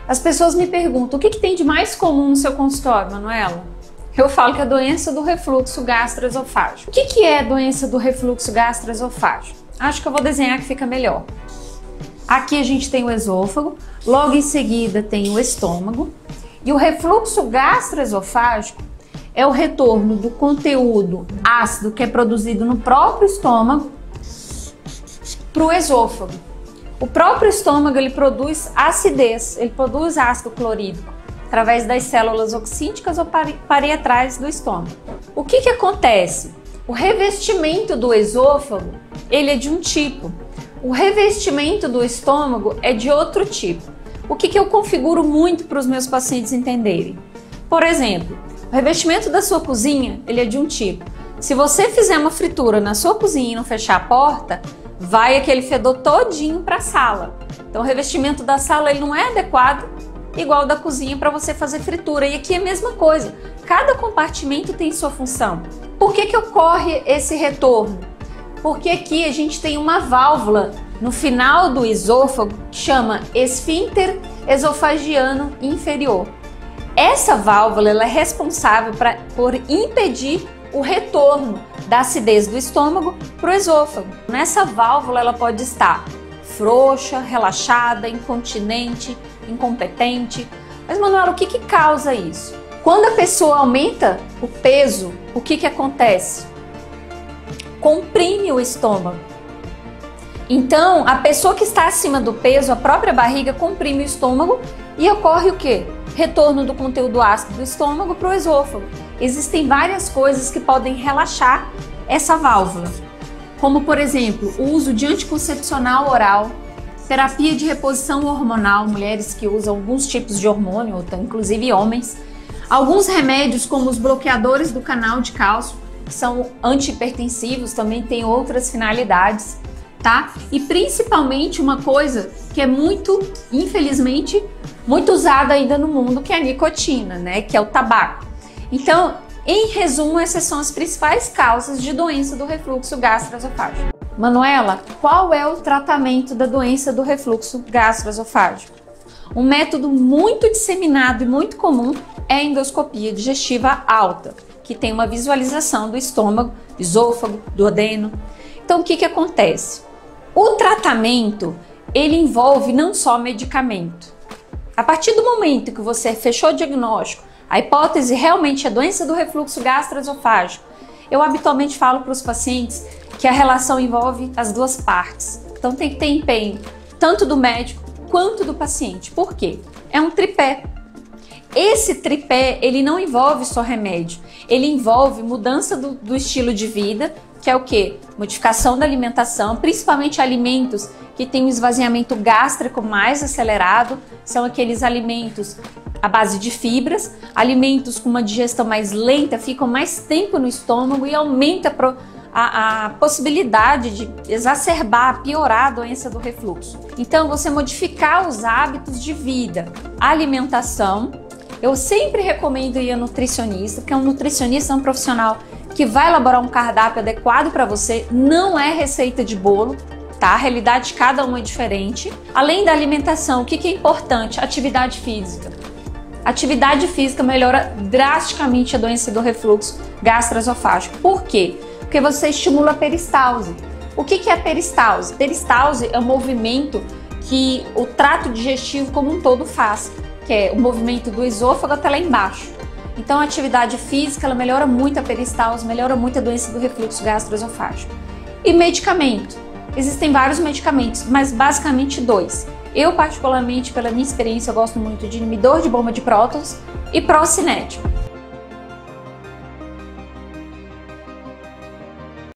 As pessoas me perguntam, o que tem de mais comum no seu consultório, Manuela? Eu falo que é a doença do refluxo gastroesofágico. O que é a doença do refluxo gastroesofágico? Acho que eu vou desenhar que fica melhor. Aqui a gente tem o esôfago, logo em seguida tem o estômago. E o refluxo gastroesofágico é o retorno do conteúdo ácido que é produzido no próprio estômago para o esôfago. O próprio estômago ele produz acidez, ele produz ácido clorídrico através das células oxíticas ou parietrais do estômago. O que acontece? O revestimento do esôfago ele é de um tipo, o revestimento do estômago é de outro tipo. O que eu configuro muito para os meus pacientes entenderem? Por exemplo, o revestimento da sua cozinha ele é de um tipo. Se você fizer uma fritura na sua cozinha e não fechar a porta, vai aquele fedor todinho para a sala. Então o revestimento da sala ele não é adequado igual da cozinha para você fazer fritura. E aqui é a mesma coisa. Cada compartimento tem sua função. Por que ocorre esse retorno? Porque aqui a gente tem uma válvula no final do esôfago que chama esfíncter esofagiano inferior. Essa válvula ela é responsável por impedir o retorno da acidez do estômago para o esôfago. Nessa válvula ela pode estar frouxa, relaxada, incontinente, incompetente. Mas, Manuela, o que causa isso? Quando a pessoa aumenta o peso, o que acontece? Comprime o estômago. Então, a pessoa que está acima do peso, a própria barriga comprime o estômago e ocorre o quê? Retorno do conteúdo ácido do estômago para o esôfago. Existem várias coisas que podem relaxar essa válvula, como, por exemplo, o uso de anticoncepcional oral, terapia de reposição hormonal, mulheres que usam alguns tipos de hormônio, inclusive homens, alguns remédios como os bloqueadores do canal de cálcio, que são antihipertensivos, também tem outras finalidades, tá? E principalmente uma coisa que é muito, infelizmente, muito usada ainda no mundo, que é a nicotina, né? Que é o tabaco. Então, em resumo, essas são as principais causas de doença do refluxo gastroesofágico. Manuela, qual é o tratamento da doença do refluxo gastroesofágico? Um método muito disseminado e muito comum é a endoscopia digestiva alta, que tem uma visualização do estômago, do esôfago, do duodeno. Então, o que acontece? O tratamento, ele envolve não só medicamento. A partir do momento que você fechou o diagnóstico, a hipótese realmente é a doença do refluxo gastroesofágico, eu habitualmente falo para os pacientes que a relação envolve as duas partes. Então tem que ter empenho, tanto do médico quanto do paciente. Por quê? É um tripé. Esse tripé, ele não envolve só remédio, ele envolve mudança do estilo de vida, que é o quê? Modificação da alimentação, principalmente alimentos que têm um esvaziamento gástrico mais acelerado, são aqueles alimentos à base de fibras, alimentos com uma digestão mais lenta, ficam mais tempo no estômago e aumenta a possibilidade de exacerbar, piorar a doença do refluxo. Então, você modificar os hábitos de vida, alimentação. Eu sempre recomendo ir a nutricionista, porque um nutricionista é um profissional que vai elaborar um cardápio adequado para você, não é receita de bolo, tá? A realidade de cada um é diferente. Além da alimentação, o que é importante? Atividade física. Atividade física melhora drasticamente a doença do refluxo gastroesofágico. Por quê? Porque você estimula a peristalse. O que é a peristalse? Peristalse é um movimento que o trato digestivo como um todo faz, que é o movimento do esôfago até lá embaixo. Então a atividade física ela melhora muito a peristalse, melhora muito a doença do refluxo gastroesofágico. E medicamento? Existem vários medicamentos, mas basicamente 2. Eu particularmente, pela minha experiência, eu gosto muito de inibidor de bomba de prótons e procinético.